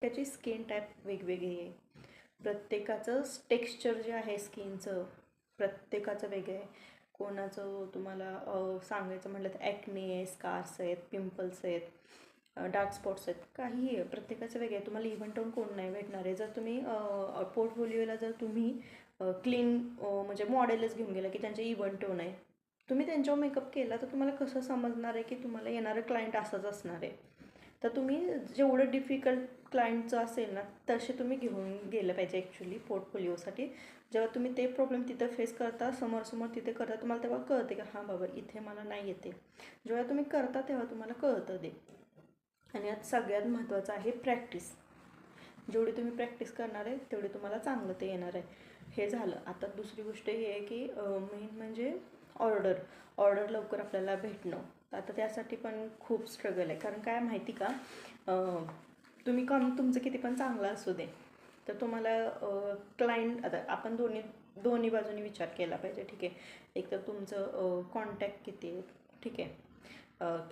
त्याची skin type वेगवेगळी आहे. प्रत्येकाचं टेक्स्चर जे आहे स्किनचं प्रत्येकाचं वेगळं आहे. कोणाचं तुम्हाला सांगायचं म्हटलं तर ॲक्ने आहे, स्कार्स आहेत, पिंपल्स आहेत, डार्क स्पॉट्स आहेत, काहीही आहे. प्रत्येकाचं वेगळं आहे. तुम्हाला इव्हन टोन कोण नाही भेटणार आहे. जर तुम्ही पोर्टफोलिओला जर तुम्ही क्लीन म्हणजे मॉडेलच घेऊन गेला की त्यांचे इव्हन टोन आहे, तुम्ही त्यांच्यावर मेकअप केला तर तुम्हाला कसं समजणार आहे की तुम्हाला येणारं क्लायंट असंच असणार आहे. तर तुम्ही जेवढं डिफिकल्ट क्लायंटचं असेल ना तसे तुम्ही घेऊन गेलं पाहिजे ॲक्च्युली पोर्टफोलिओसाठी. जेव्हा तुम्ही ते प्रॉब्लेम तिथं फेस करता, समोर तिथे करता, तुम्हाला तेव्हा कळते की हां बाबा इथे मला नाही येते. जेव्हा तुम्ही करता तेव्हा तुम्हाला कळतं ते. आणि यात सगळ्यात महत्त्वाचं आहे प्रॅक्टिस. जेवढी तुम्ही प्रॅक्टिस करणार आहे तेवढी तुम्हाला चांगलं ते येणार आहे. हे झालं. आता दुसरी गोष्ट ही आहे की मेन म्हणजे ऑर्डर लवकर आपल्याला भेटणं. आता त्यासाठी पण खूप स्ट्रगल आहे. कारण काय माहिती का, तुम्ही तुमचं किती पण चांगलं असू दे तर तुम्हाला क्लायंट, आता आपण दोन्ही बाजूनी विचार केला पाहिजे. ठीक आहे, एक तर तुमचं कॉन्टॅक्ट किती आहे, ठीक आहे,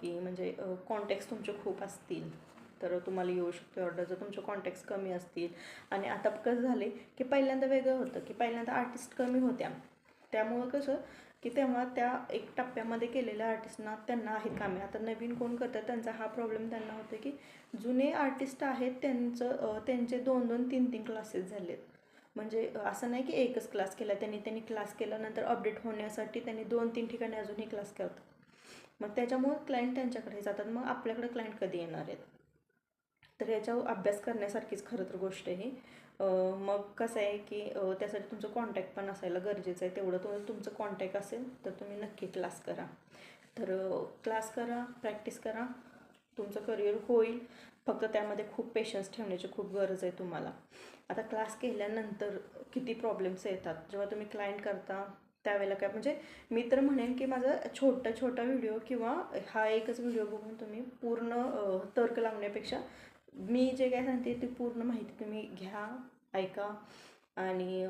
की म्हणजे कॉन्टॅक्ट्स तुमचे खूप असतील तर तुम्हाला येऊ शकते ऑर्डर. जर तुमचे कॉन्टॅक्ट्स कमी असतील, आणि आता कसं झाले की पहिल्यांदा वेगळं होतं की पहिल्यांदा आर्टिस्ट कमी होत्या, त्यामुळं कसं की तेव्हा त्या एक टप्प्यामध्ये केलेल्या आर्टिस्टना त्यांना आहेत कामे. आता नवीन कोण करतात त्यांचा हा प्रॉब्लेम त्यांना होतो की जुने आर्टिस्ट आहेत त्यांचे 2-2, 3-3 क्लासेस झालेत. म्हणजे असं नाही की एकच क्लास केला त्यांनी क्लास केल्यानंतर अपडेट होण्यासाठी त्यांनी 2-3 ठिकाणी अजूनही क्लास करतात. मग त्याच्यामुळे क्लायंट त्यांच्याकडे जातात. मग आपल्याकडे क्लायंट कधी येणार आहेत? तर याच्यावर अभ्यास करण्यासारखीच खरं तर गोष्ट आहे. मग कसं आहे की त्यासाठी तुमचं कॉन्टॅक्ट पण असायला गरजेचं आहे. तेवढं तुमचं कॉन्टॅक्ट असेल तर तुम्ही नक्की क्लास करा. तर क्लास करा, प्रॅक्टिस करा, तुमचं करिअर होईल. फक्त त्यामध्ये खूप पेशन्स ठेवण्याची खूप गरज आहे तुम्हाला. आता क्लास केल्यानंतर किती प्रॉब्लेम्स येतात जेव्हा तुम्ही क्लायंट करता त्यावेळेला. काय म्हणजे मी तर म्हणेन की माझा छोटा व्हिडिओ किंवा हा एकच व्हिडिओ बघून तुम्ही पूर्ण तर्क लावण्यापेक्षा मी जे काय सांगते ती पूर्ण माहिती तुम्ही घ्या, ऐका, आणि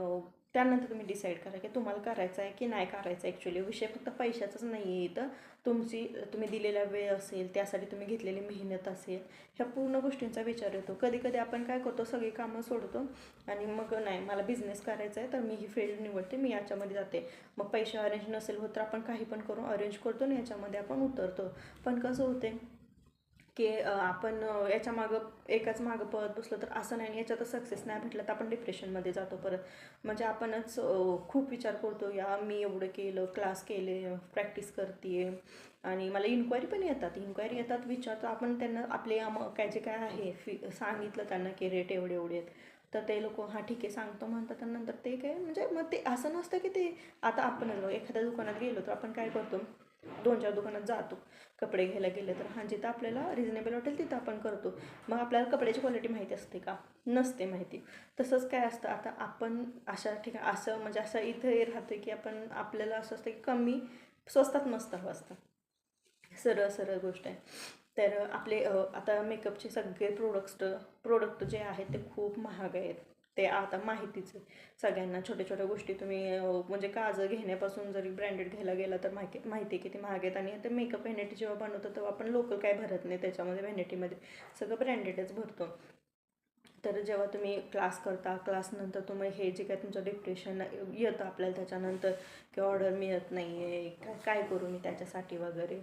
त्यानंतर तुम्ही डिसाईड करा की तुम्हाला करायचं आहे की नाही करायचं. ॲक्च्युली विषय फक्त पैशाचाच नाही आहे इथं. तुम्ही दिलेला वेळ असेल, त्यासाठी तुम्ही घेतलेली मेहनत असेल, ह्या पूर्ण गोष्टींचा विचार येतो. कधी आपण काय करतो, सगळी कामं सोडतो आणि मग नाही मला बिझनेस करायचा आहे तर मी ही फील्ड निवडते, मी याच्यामध्ये जाते. मग पैसे अरेंज नसेल होत तर आपण काही पण करून अरेंज करतो आणि याच्यामध्ये आपण उतरतो. पण कसं होते की आपण एकाच मागं पळत बसलो तर असं नाही, याच्यातच सक्सेस नाही भेटलं तर आपण डिप्रेशनमध्ये जातो परत. म्हणजे आपणच खूप विचार करतो, या मी एवढं केलं, क्लास केले, प्रॅक्टिस करते आणि मला इन्क्वायरी येतात विचारतो आपण त्यांना आपले काय आहे सांगितलं त्यांना की रेट एवढे आहेत तर ते लोक हां ठीक आहे सांगतो म्हणतात. आणि नंतर ते काय म्हणजे मग ते असं नसतं की ते आता आपणच एखाद्या दुकानात गेलो तर आपण काय करतो, 2-4 दुकानात जातो कपडे घ्यायला गेले तर, हां जिथं आपल्याला रिजनेबल वाटेल तिथं आपण करतो. मग आपल्याला कपड्याची क्वालिटी माहिती असते का? नसते माहिती. तसंच काय असतं, आता आपण अशा ठिकाणी असं म्हणजे असं इथे राहतो की आपल्याला असं असतं की कमी स्वस्तात मस्त हवं असतं. सरळ गोष्ट आहे. तर आपले आता मेकअपचे सगळे प्रोडक्ट जे आहेत ते खूप महाग आहेत. ते आता माहितीच आहे सगळ्यांना. छोट्या गोष्टी तुम्ही म्हणजे काजळ घेण्यापासून जरी ब्रँडेड घ्यायला गेला तर माहिती किती महाग आहेत. आणि ते मेकअप व्हॅनिटी जेव्हा बनवतो तेव्हा आपण लोकल काय भरत नाही त्याच्यामध्ये, व्हॅनिटीमध्ये सगळं ब्रँडेडच भरतो. तर जेव्हा तुम्ही क्लास करता, क्लासनंतर तुम्ही हे जे काय तुमचं डिप्रेशन येतं आपल्याला त्याच्यानंतर की ऑर्डर मिळत नाही आहे, काय करू मी त्याच्यासाठी वगैरे,